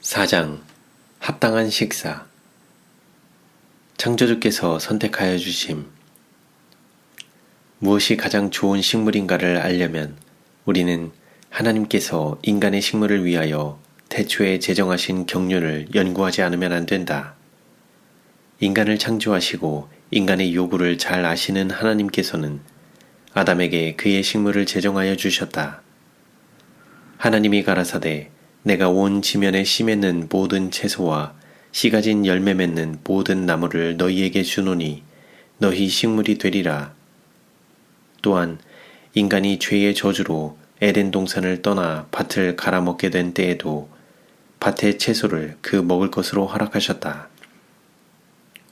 4장 합당한 식사. 창조주께서 선택하여 주심. 무엇이 가장 좋은 식물인가를 알려면 우리는 하나님께서 인간의 식물을 위하여 태초에 제정하신 경륜을 연구하지 않으면 안 된다. 인간을 창조하시고 인간의 요구를 잘 아시는 하나님께서는 아담에게 그의 식물을 제정하여 주셨다. 하나님이 가라사대 내가 온 지면에 씨 맺는 모든 채소와 씨 가진 열매 맺는 모든 나무를 너희에게 주노니 너희 식물이 되리라. 또한 인간이 죄의 저주로 에덴 동산을 떠나 밭을 갈아먹게 된 때에도 밭의 채소를 그 먹을 것으로 허락하셨다.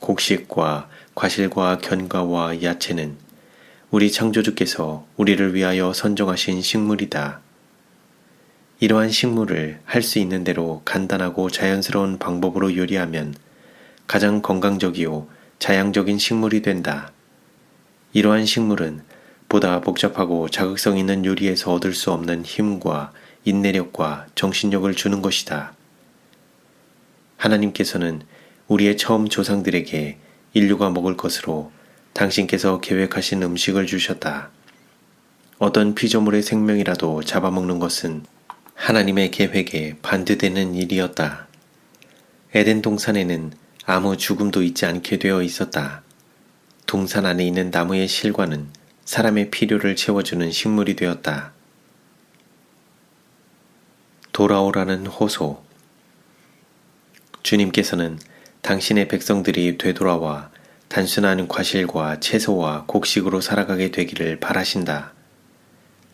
곡식과 과실과 견과와 야채는 우리 창조주께서 우리를 위하여 선정하신 식물이다. 이러한 식물을 할 수 있는 대로 간단하고 자연스러운 방법으로 요리하면 가장 건강적이요 자양적인 식물이 된다. 이러한 식물은 보다 복잡하고 자극성 있는 요리에서 얻을 수 없는 힘과 인내력과 정신력을 주는 것이다. 하나님께서는 우리의 처음 조상들에게 인류가 먹을 것으로 당신께서 계획하신 음식을 주셨다. 어떤 피조물의 생명이라도 잡아먹는 것은 하나님의 계획에 반대되는 일이었다. 에덴 동산에는 아무 죽음도 있지 않게 되어 있었다. 동산 안에 있는 나무의 실과는 사람의 필요를 채워주는 식물이 되었다. 돌아오라는 호소. 주님께서는 당신의 백성들이 되돌아와 단순한 과실과 채소와 곡식으로 살아가게 되기를 바라신다.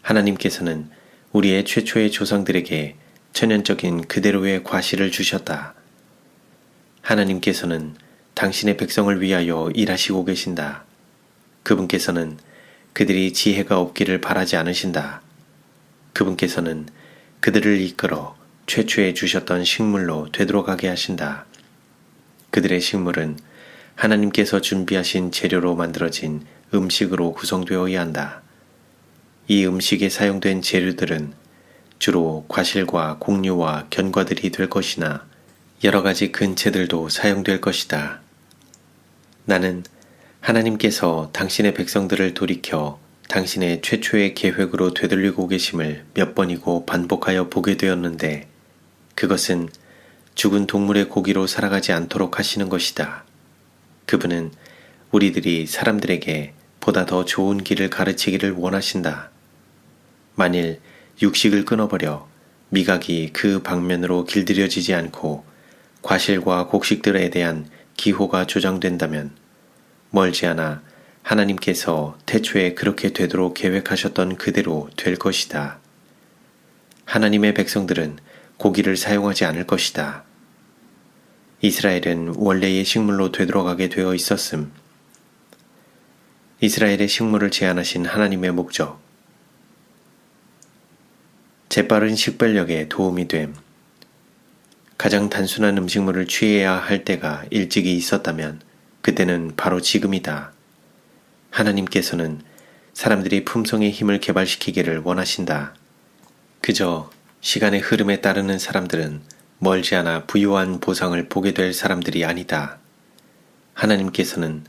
하나님께서는 우리의 최초의 조상들에게 천연적인 그대로의 과실을 주셨다. 하나님께서는 당신의 백성을 위하여 일하시고 계신다. 그분께서는 그들이 지혜가 없기를 바라지 않으신다. 그분께서는 그들을 이끌어 최초에 주셨던 식물로 되돌아가게 하신다. 그들의 식물은 하나님께서 준비하신 재료로 만들어진 음식으로 구성되어야 한다. 이 음식에 사용된 재료들은 주로 과실과 곡류와 견과들이 될 것이나 여러 가지 근체들도 사용될 것이다. 나는 하나님께서 당신의 백성들을 돌이켜 당신의 최초의 계획으로 되돌리고 계심을 몇 번이고 반복하여 보게 되었는데 그것은 죽은 동물의 고기로 살아가지 않도록 하시는 것이다. 그분은 우리들이 사람들에게 보다 더 좋은 길을 가르치기를 원하신다. 만일 육식을 끊어버려 미각이 그 방면으로 길들여지지 않고 과실과 곡식들에 대한 기호가 조장된다면 멀지 않아 하나님께서 태초에 그렇게 되도록 계획하셨던 그대로 될 것이다. 하나님의 백성들은 고기를 사용하지 않을 것이다. 이스라엘은 원래의 식물로 되돌아가게 되어 있었음. 이스라엘의 식물을 제한하신 하나님의 목적. 재빠른 식별력에 도움이 됨. 가장 단순한 음식물을 취해야 할 때가 일찍이 있었다면 그때는 바로 지금이다. 하나님께서는 사람들이 품성의 힘을 개발시키기를 원하신다. 그저 시간의 흐름에 따르는 사람들은 멀지 않아 부유한 보상을 보게 될 사람들이 아니다. 하나님께서는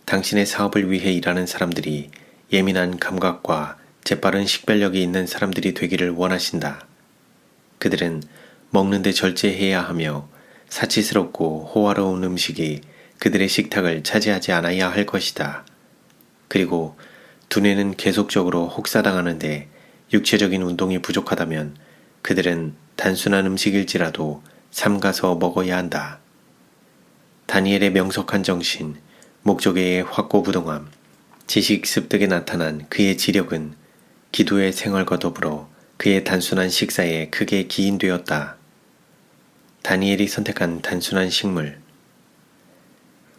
당신의 사업을 위해 일하는 사람들이 예민한 감각과 재빠른 식별력이 있는 사람들이 되기를 원하신다. 그들은 먹는데 절제해야 하며 사치스럽고 호화로운 음식이 그들의 식탁을 차지하지 않아야 할 것이다. 그리고 두뇌는 계속적으로 혹사당하는데 육체적인 운동이 부족하다면 그들은 단순한 음식일지라도 삼가서 먹어야 한다. 다니엘의 명석한 정신, 목조개의 확고부동함, 지식 습득에 나타난 그의 지력은 기도의 생활과 더불어 그의 단순한 식사에 크게 기인되었다. 다니엘이 선택한 단순한 식물.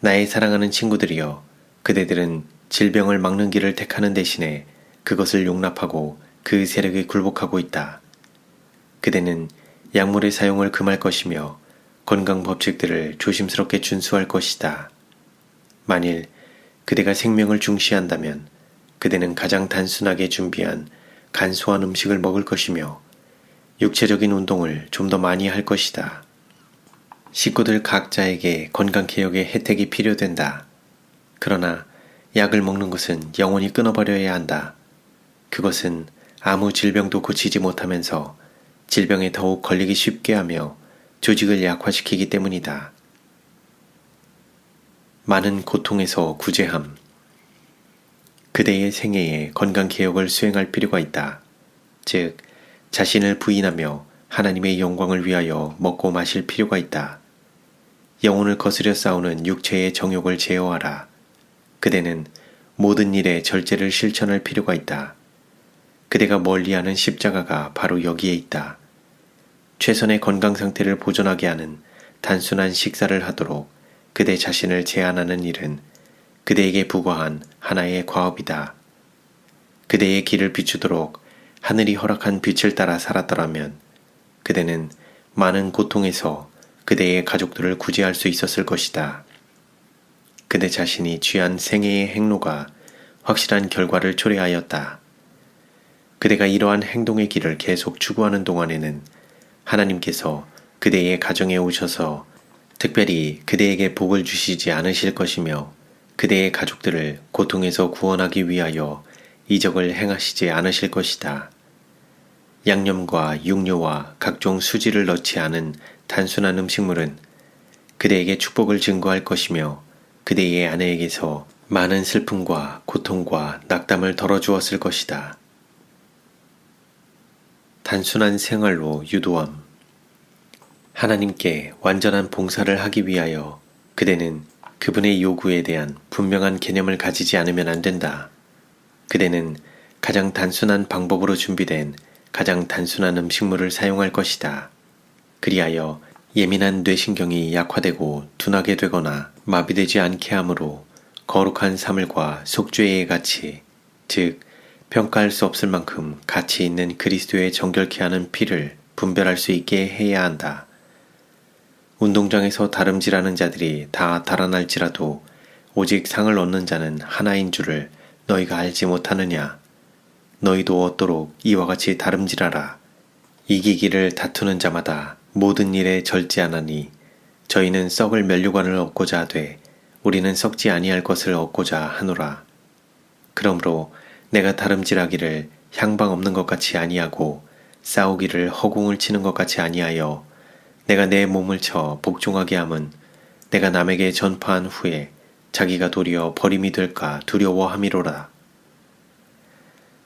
나의 사랑하는 친구들이여, 그대들은 질병을 막는 길을 택하는 대신에 그것을 용납하고 그 세력에 굴복하고 있다. 그대는 약물의 사용을 금할 것이며 건강 법칙들을 조심스럽게 준수할 것이다. 만일 그대가 생명을 중시한다면 그대는 가장 단순하게 준비한 간소한 음식을 먹을 것이며 육체적인 운동을 좀 더 많이 할 것이다. 식구들 각자에게 건강개혁의 혜택이 필요된다. 그러나 약을 먹는 것은 영원히 끊어버려야 한다. 그것은 아무 질병도 고치지 못하면서 질병에 더욱 걸리기 쉽게 하며 조직을 약화시키기 때문이다. 많은 고통에서 구제함. 그대의 생애에 건강개혁을 수행할 필요가 있다. 즉, 자신을 부인하며 하나님의 영광을 위하여 먹고 마실 필요가 있다. 영혼을 거스려 싸우는 육체의 정욕을 제어하라. 그대는 모든 일에 절제를 실천할 필요가 있다. 그대가 멀리하는 십자가가 바로 여기에 있다. 최선의 건강 상태를 보존하게 하는 단순한 식사를 하도록 그대 자신을 제한하는 일은 그대에게 부과한 하나의 과업이다. 그대의 길을 비추도록 하늘이 허락한 빛을 따라 살았더라면 그대는 많은 고통에서 그대의 가족들을 구제할 수 있었을 것이다. 그대 자신이 취한 생애의 행로가 확실한 결과를 초래하였다. 그대가 이러한 행동의 길을 계속 추구하는 동안에는 하나님께서 그대의 가정에 오셔서 특별히 그대에게 복을 주시지 않으실 것이며 그대의 가족들을 고통에서 구원하기 위하여 이적을 행하시지 않으실 것이다. 양념과 육류와 각종 수지를 넣지 않은 단순한 음식물은 그대에게 축복을 증거할 것이며 그대의 아내에게서 많은 슬픔과 고통과 낙담을 덜어주었을 것이다. 단순한 생활로 유도함. 하나님께 완전한 봉사를 하기 위하여 그대는 그분의 요구에 대한 분명한 개념을 가지지 않으면 안 된다. 그대는 가장 단순한 방법으로 준비된 가장 단순한 음식물을 사용할 것이다. 그리하여 예민한 뇌신경이 약화되고 둔하게 되거나 마비되지 않게 하므로 거룩한 사물과 속죄의 가치, 즉 평가할 수 없을 만큼 가치 있는 그리스도의 정결케 하는 피를 분별할 수 있게 해야 한다. 운동장에서 다름질하는 자들이 다 달아날지라도 오직 상을 얻는 자는 하나인 줄을 너희가 알지 못하느냐. 너희도 얻도록 이와 같이 다름질하라. 이기기를 다투는 자마다 모든 일에 절제하나니 저희는 썩을 면류관을 얻고자 하되 우리는 썩지 아니할 것을 얻고자 하노라. 그러므로 내가 다름질하기를 향방 없는 것 같이 아니하고 싸우기를 허공을 치는 것 같이 아니하여 내가 내 몸을 쳐 복종하게 함은 내가 남에게 전파한 후에 자기가 도리어 버림이 될까 두려워함이로라.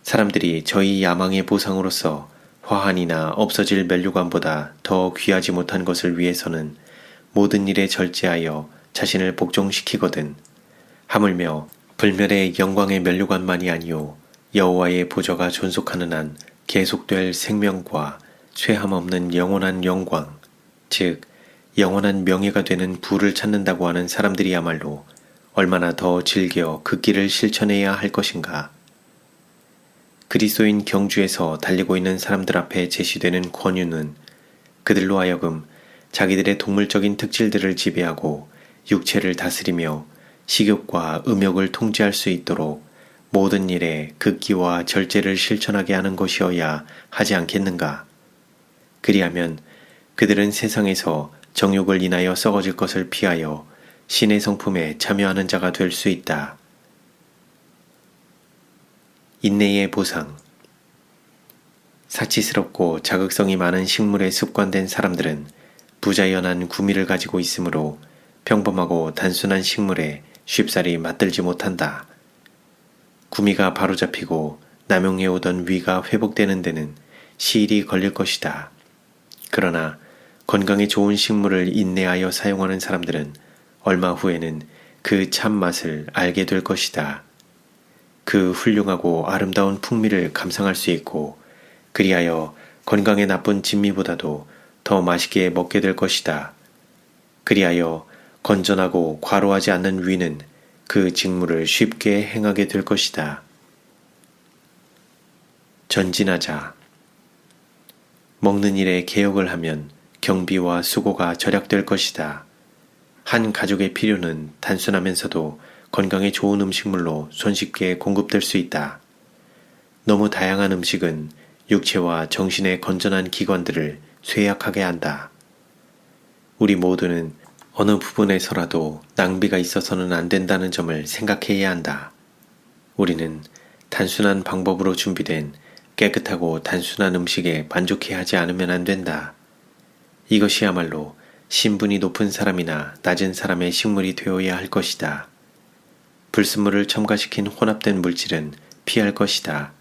사람들이 저희 야망의 보상으로서 화환이나 없어질 면류관보다 더 귀하지 못한 것을 위해서는 모든 일에 절제하여 자신을 복종시키거든. 하물며 불멸의 영광의 면류관만이 아니오 여호와의 보좌가 존속하는 한 계속될 생명과 쇠함 없는 영원한 영광, 즉 영원한 명예가 되는 부를 찾는다고 하는 사람들이야말로 얼마나 더 즐겨 그 길을 실천해야 할 것인가. 그리스도인 경주에서 달리고 있는 사람들 앞에 제시되는 권유는 그들로 하여금 자기들의 동물적인 특질들을 지배하고 육체를 다스리며 식욕과 음욕을 통제할 수 있도록 모든 일에 극기와 절제를 실천하게 하는 것이어야 하지 않겠는가. 그리하면 그들은 세상에서 정욕을 인하여 썩어질 것을 피하여 신의 성품에 참여하는 자가 될 수 있다. 인내의 보상. 사치스럽고 자극성이 많은 식물에 습관된 사람들은 부자연한 구미를 가지고 있으므로 평범하고 단순한 식물에 쉽사리 맞들지 못한다. 구미가 바로잡히고 남용해오던 위가 회복되는 데는 시일이 걸릴 것이다. 그러나 건강에 좋은 식물을 인내하여 사용하는 사람들은 얼마 후에는 그 참맛을 알게 될 것이다. 그 훌륭하고 아름다운 풍미를 감상할 수 있고 그리하여 건강에 나쁜 진미보다도 더 맛있게 먹게 될 것이다. 그리하여 건전하고 과로하지 않는 위는 그 직무를 쉽게 행하게 될 것이다. 전진하자. 먹는 일에 개혁을 하면 경비와 수고가 절약될 것이다. 한 가족의 필요는 단순하면서도 건강에 좋은 음식물로 손쉽게 공급될 수 있다. 너무 다양한 음식은 육체와 정신의 건전한 기관들을 쇠약하게 한다. 우리 모두는 어느 부분에서라도 낭비가 있어서는 안 된다는 점을 생각해야 한다. 우리는 단순한 방법으로 준비된 깨끗하고 단순한 음식에 만족해야 하지 않으면 안 된다. 이것이야말로 신분이 높은 사람이나 낮은 사람의 식물이 되어야 할 것이다. 불순물을 첨가시킨 혼합된 물질은 피할 것이다.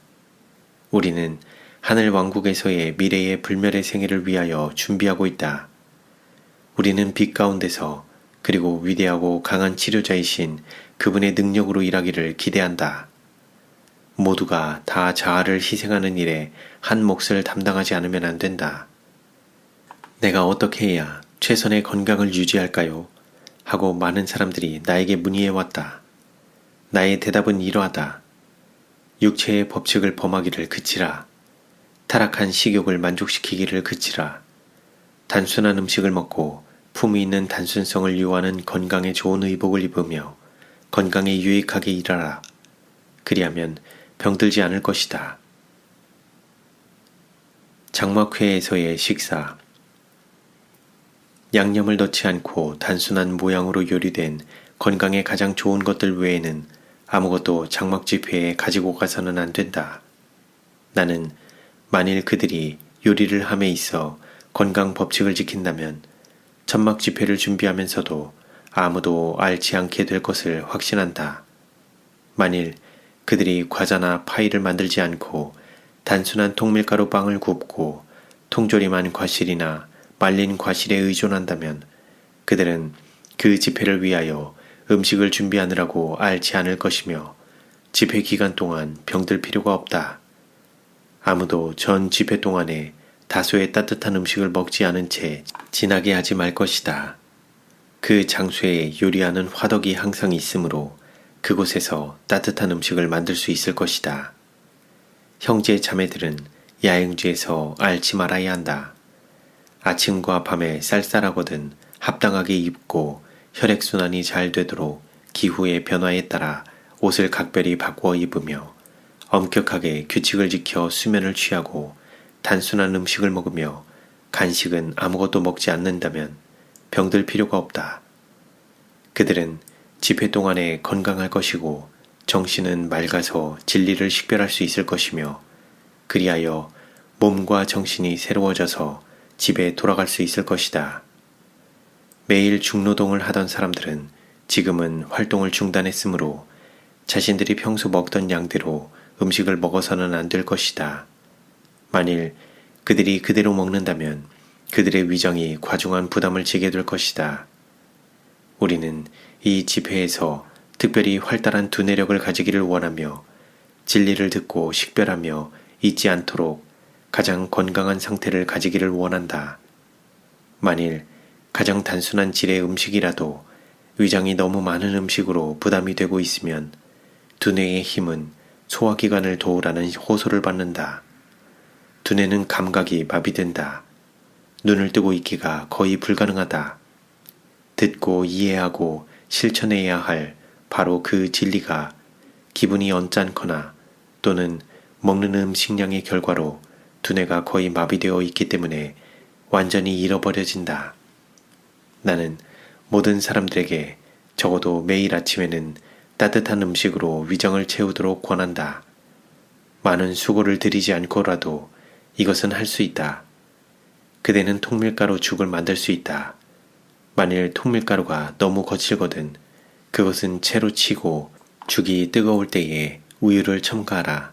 우리는 하늘 왕국에서의 미래의 불멸의 생애를 위하여 준비하고 있다. 우리는 빛 가운데서 그리고 위대하고 강한 치료자이신 그분의 능력으로 일하기를 기대한다. 모두가 다 자아를 희생하는 일에 한 몫을 담당하지 않으면 안 된다. 내가 어떻게 해야 최선의 건강을 유지할까요? 하고 많은 사람들이 나에게 문의해왔다. 나의 대답은 이러하다. 육체의 법칙을 범하기를 그치라. 타락한 식욕을 만족시키기를 그치라. 단순한 음식을 먹고 품위 있는 단순성을 유호하는 건강에 좋은 의복을 입으며 건강에 유익하게 일하라. 그리하면 병들지 않을 것이다. 장막회에서의 식사. 양념을 넣지 않고 단순한 모양으로 요리된 건강에 가장 좋은 것들 외에는 아무것도 장막집회에 가지고 가서는 안 된다. 나는 만일 그들이 요리를 함에 있어 건강 법칙을 지킨다면 천막집회를 준비하면서도 아무도 알지 않게 될 것을 확신한다. 만일 그들이 과자나 파이를 만들지 않고 단순한 통밀가루 빵을 굽고 통조림한 과실이나 말린 과실에 의존한다면 그들은 그 집회를 위하여 음식을 준비하느라고 알지 않을 것이며 집회 기간 동안 병들 필요가 없다. 아무도 전 집회 동안에 다소의 따뜻한 음식을 먹지 않은 채 지나게 하지 말 것이다. 그 장소에 요리하는 화덕이 항상 있으므로 그곳에서 따뜻한 음식을 만들 수 있을 것이다. 형제 자매들은 야영지에서 앓지 말아야 한다. 아침과 밤에 쌀쌀하거든 합당하게 입고 혈액순환이 잘 되도록 기후의 변화에 따라 옷을 각별히 바꾸어 입으며 엄격하게 규칙을 지켜 수면을 취하고 단순한 음식을 먹으며 간식은 아무것도 먹지 않는다면 병들 필요가 없다. 그들은 집회 동안에 건강할 것이고 정신은 맑아서 진리를 식별할 수 있을 것이며 그리하여 몸과 정신이 새로워져서 집에 돌아갈 수 있을 것이다. 매일 중노동을 하던 사람들은 지금은 활동을 중단했으므로 자신들이 평소 먹던 양대로 음식을 먹어서는 안 될 것이다. 만일 그들이 그대로 먹는다면 그들의 위장이 과중한 부담을 지게 될 것이다. 우리는 이 집회에서 특별히 활달한 두뇌력을 가지기를 원하며 진리를 듣고 식별하며 잊지 않도록 가장 건강한 상태를 가지기를 원한다. 만일 가장 단순한 질의 음식이라도 위장이 너무 많은 음식으로 부담이 되고 있으면 두뇌의 힘은 소화기관을 도우라는 호소를 받는다. 두뇌는 감각이 마비된다. 눈을 뜨고 있기가 거의 불가능하다. 듣고 이해하고 실천해야 할 바로 그 진리가 기분이 언짢거나 또는 먹는 음식량의 결과로 두뇌가 거의 마비되어 있기 때문에 완전히 잃어버려진다. 나는 모든 사람들에게 적어도 매일 아침에는 따뜻한 음식으로 위장을 채우도록 권한다. 많은 수고를 들이지 않고라도 이것은 할 수 있다. 그대는 통밀가루 죽을 만들 수 있다. 만일 통밀가루가 너무 거칠거든 그것은 채로 치고 죽이 뜨거울 때에 우유를 첨가하라.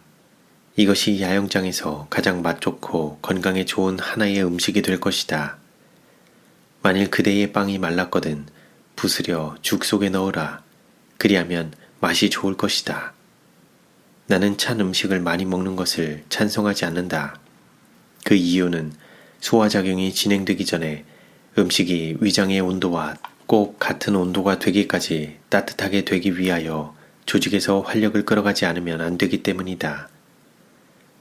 이것이 야영장에서 가장 맛 좋고 건강에 좋은 하나의 음식이 될 것이다. 만일 그대의 빵이 말랐거든 부스려 죽 속에 넣으라. 그리하면 맛이 좋을 것이다. 나는 찬 음식을 많이 먹는 것을 찬성하지 않는다. 그 이유는 소화작용이 진행되기 전에 음식이 위장의 온도와 꼭 같은 온도가 되기까지 따뜻하게 되기 위하여 조직에서 활력을 끌어가지 않으면 안 되기 때문이다.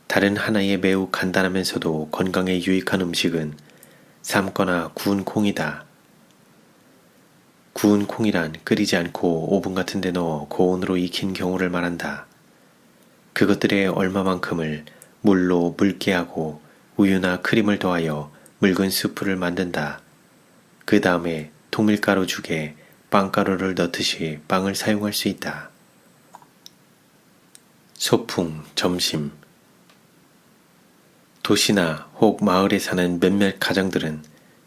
다른 하나의 매우 간단하면서도 건강에 유익한 음식은 삶거나 구운 콩이다. 구운 콩이란 끓이지 않고 오븐 같은 데 넣어 고온으로 익힌 경우를 말한다. 그것들의 얼마만큼을 물로 묽게 하고 우유나 크림을 더하여 묽은 수프를 만든다. 그 다음에 통밀가루 죽에 빵가루를 넣듯이 빵을 사용할 수 있다. 소풍, 점심. 도시나 혹 마을에 사는 몇몇 가정들은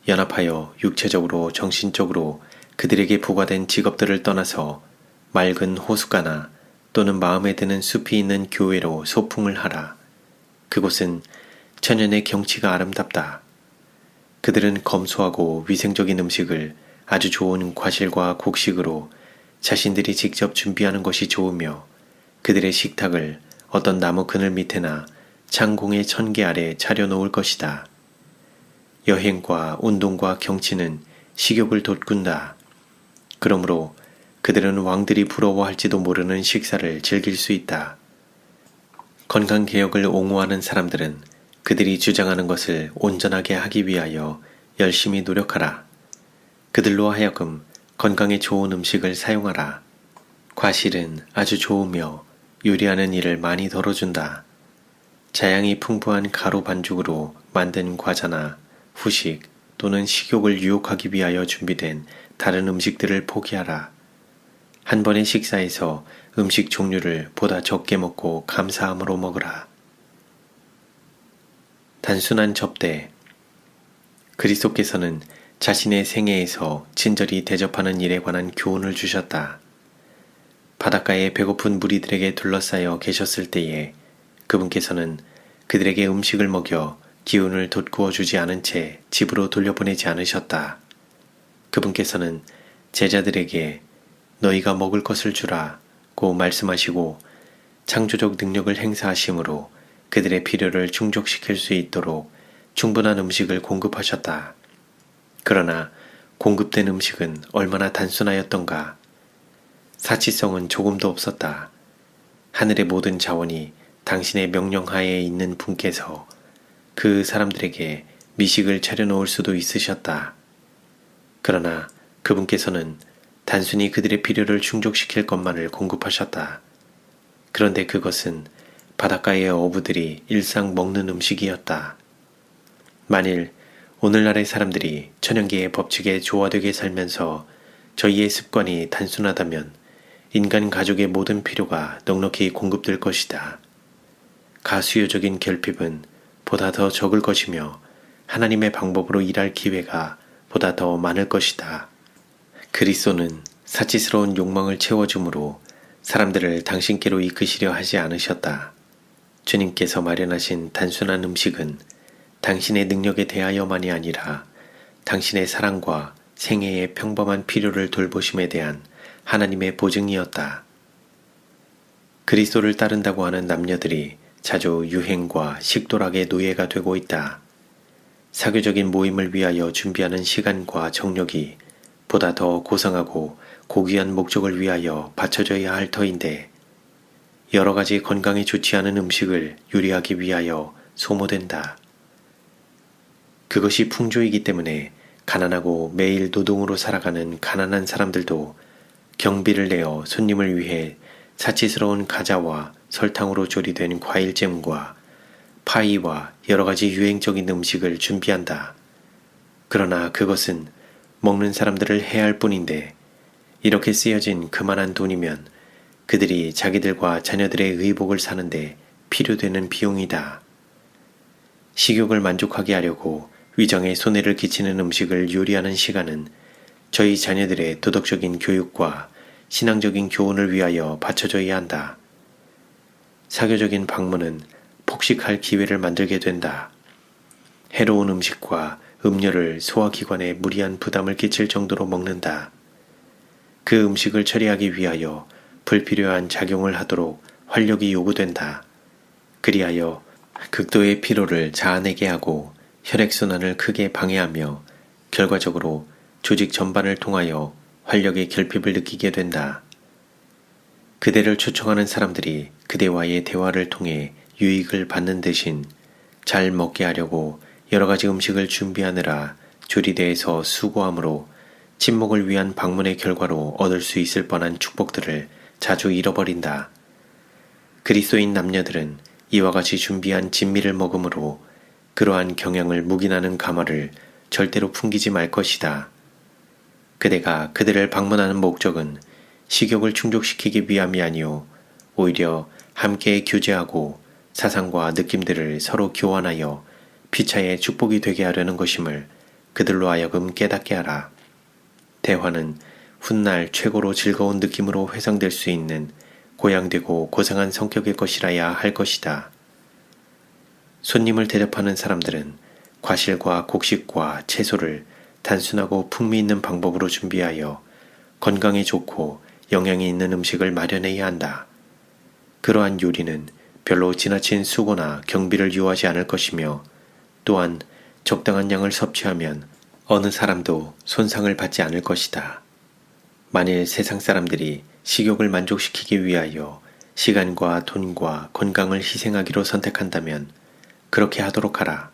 연합하여 육체적으로 정신적으로 그들에게 부과된 직업들을 떠나서 맑은 호숫가나 또는 마음에 드는 숲이 있는 교회로 소풍을 하라. 그곳은 천연의 경치가 아름답다. 그들은 검소하고 위생적인 음식을 아주 좋은 과실과 곡식으로 자신들이 직접 준비하는 것이 좋으며 그들의 식탁을 어떤 나무 그늘 밑에나 창공의 천개 아래 차려놓을 것이다. 여행과 운동과 경치는 식욕을 돋군다. 그러므로 그들은 왕들이 부러워할지도 모르는 식사를 즐길 수 있다. 건강개혁을 옹호하는 사람들은 그들이 주장하는 것을 온전하게 하기 위하여 열심히 노력하라. 그들로 하여금 건강에 좋은 음식을 사용하라. 과실은 아주 좋으며 요리하는 일을 많이 덜어준다. 자양이 풍부한 가루 반죽으로 만든 과자나 후식 또는 식욕을 유혹하기 위하여 준비된 다른 음식들을 포기하라. 한 번의 식사에서 음식 종류를 보다 적게 먹고 감사함으로 먹으라. 단순한 접대. 그리스도께서는 자신의 생애에서 친절히 대접하는 일에 관한 교훈을 주셨다. 바닷가에 배고픈 무리들에게 둘러싸여 계셨을 때에 그분께서는 그들에게 음식을 먹여 기운을 돋구어 주지 않은 채 집으로 돌려보내지 않으셨다. 그분께서는 제자들에게 너희가 먹을 것을 주라고 말씀하시고 창조적 능력을 행사하심으로 그들의 필요를 충족시킬 수 있도록 충분한 음식을 공급하셨다. 그러나 공급된 음식은 얼마나 단순하였던가. 사치성은 조금도 없었다. 하늘의 모든 자원이 당신의 명령하에 있는 분께서 그 사람들에게 미식을 차려놓을 수도 있으셨다. 그러나 그분께서는 단순히 그들의 필요를 충족시킬 것만을 공급하셨다. 그런데 그것은 바닷가의 어부들이 일상 먹는 음식이었다. 만일 오늘날의 사람들이 천연계의 법칙에 조화되게 살면서 저희의 습관이 단순하다면 인간 가족의 모든 필요가 넉넉히 공급될 것이다. 가수요적인 결핍은 보다 더 적을 것이며 하나님의 방법으로 일할 기회가 보다 더 많을 것이다. 그리스도는 사치스러운 욕망을 채워주므로 사람들을 당신께로 이끄시려 하지 않으셨다. 주님께서 마련하신 단순한 음식은 당신의 능력에 대하여만이 아니라 당신의 사랑과 생애의 평범한 필요를 돌보심에 대한 하나님의 보증이었다. 그리스도를 따른다고 하는 남녀들이 자주 유행과 식도락의 노예가 되고 있다. 사교적인 모임을 위하여 준비하는 시간과 정력이 보다 더 고상하고 고귀한 목적을 위하여 바쳐져야 할 터인데 여러 가지 건강에 좋지 않은 음식을 요리하기 위하여 소모된다. 그것이 풍조이기 때문에 가난하고 매일 노동으로 살아가는 가난한 사람들도 경비를 내어 손님을 위해 사치스러운 과자와 설탕으로 조리된 과일잼과 파이와 여러 가지 유행적인 음식을 준비한다. 그러나 그것은 먹는 사람들을 해할 뿐인데 이렇게 쓰여진 그만한 돈이면 그들이 자기들과 자녀들의 의복을 사는데 필요되는 비용이다. 식욕을 만족하게 하려고 위정에 손해를 끼치는 음식을 요리하는 시간은 저희 자녀들의 도덕적인 교육과 신앙적인 교훈을 위하여 바쳐져야 한다. 사교적인 방문은 폭식할 기회를 만들게 된다. 해로운 음식과 음료를 소화기관에 무리한 부담을 끼칠 정도로 먹는다. 그 음식을 처리하기 위하여 불필요한 작용을 하도록 활력이 요구된다. 그리하여 극도의 피로를 자아내게 하고 혈액순환을 크게 방해하며 결과적으로 조직 전반을 통하여 활력의 결핍을 느끼게 된다. 그대를 초청하는 사람들이 그대와의 대화를 통해 유익을 받는 대신 잘 먹게 하려고 여러 가지 음식을 준비하느라 조리대에서 수고함으로 친목을 위한 방문의 결과로 얻을 수 있을 뻔한 축복들을 자주 잃어버린다. 그리스도인 남녀들은 이와 같이 준비한 진미를 먹음으로 그러한 경향을 묵인하는 가마를 절대로 풍기지 말 것이다. 그대가 그들을 방문하는 목적은 식욕을 충족시키기 위함이 아니오 오히려 함께 교제하고 사상과 느낌들을 서로 교환하여 피차의 축복이 되게 하려는 것임을 그들로 하여금 깨닫게 하라. 대화는 훗날 최고로 즐거운 느낌으로 회상될 수 있는 고양되고 고상한 성격의 것이라야 할 것이다. 손님을 대접하는 사람들은 과실과 곡식과 채소를 단순하고 풍미 있는 방법으로 준비하여 건강에 좋고 영양이 있는 음식을 마련해야 한다. 그러한 요리는 별로 지나친 수고나 경비를 요하지 않을 것이며 또한 적당한 양을 섭취하면 어느 사람도 손상을 받지 않을 것이다. 만일 세상 사람들이 식욕을 만족시키기 위하여 시간과 돈과 건강을 희생하기로 선택한다면 그렇게 하도록 하라.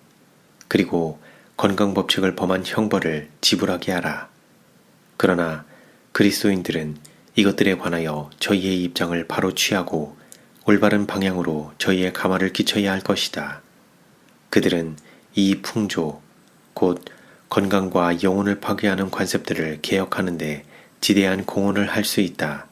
그리고 건강법칙을 범한 형벌을 지불하게 하라. 그러나 그리스도인들은 이것들에 관하여 저희의 입장을 바로 취하고 올바른 방향으로 저희의 감화를 끼쳐야 할 것이다. 그들은 이 풍조, 곧 건강과 영혼을 파괴하는 관습들을 개혁하는 데 지대한 공헌을 할 수 있다.